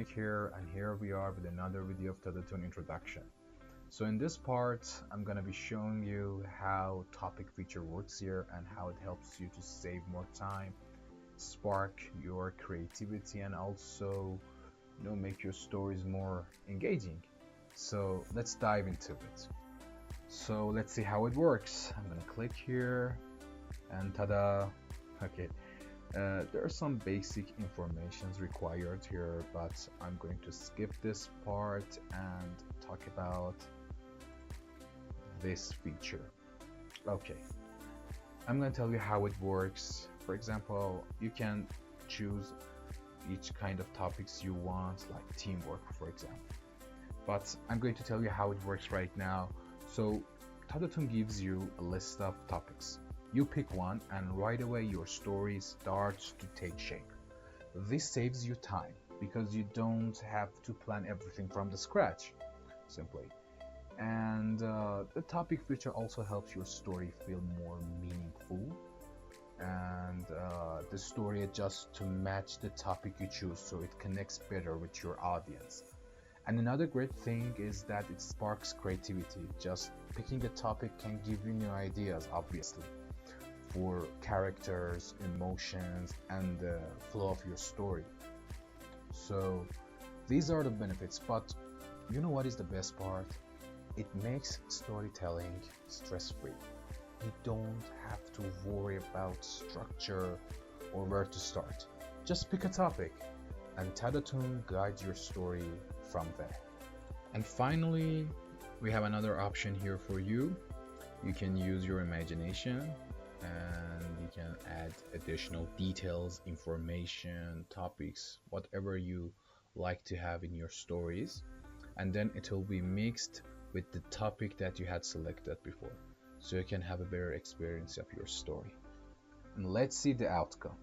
click here, and here we are with another video of Tadatoon introduction. So in this part, I'm gonna be showing you how topic feature works here and how it helps you to save more time, spark your creativity, and also make your stories more engaging. So let's dive into it. So let's see how it works. I'm gonna click here and ta-da. Okay, there are some basic informations required here, but I'm going to skip this part and talk about this feature. Okay, I'm going to tell you how it works. For example, you can choose each kind of topics you want, like teamwork, for example. But I'm going to tell you how it works right now. So Tadatoon gives you a list of topics. You pick one and right away your story starts to take shape. This saves you time because you don't have to plan everything from the scratch, simply. And the topic feature also helps your story feel more meaningful, and the story adjusts to match the topic you choose so it connects better with your audience. And another great thing is that it sparks creativity. Just picking a topic can give you new ideas, obviously, for characters, emotions, and the flow of your story. So these are the benefits, but you know what is the best part? It makes storytelling stress-free. You don't have to worry about structure or where to start. Just pick a topic and Tadatoon guides your story from there. And finally, we have another option here for you. You can use your imagination and you can add additional details, information, topics, whatever you like to have in your stories, and then it will be mixed with the topic that you had selected before, so you can have a better experience of your story. And let's see the outcome.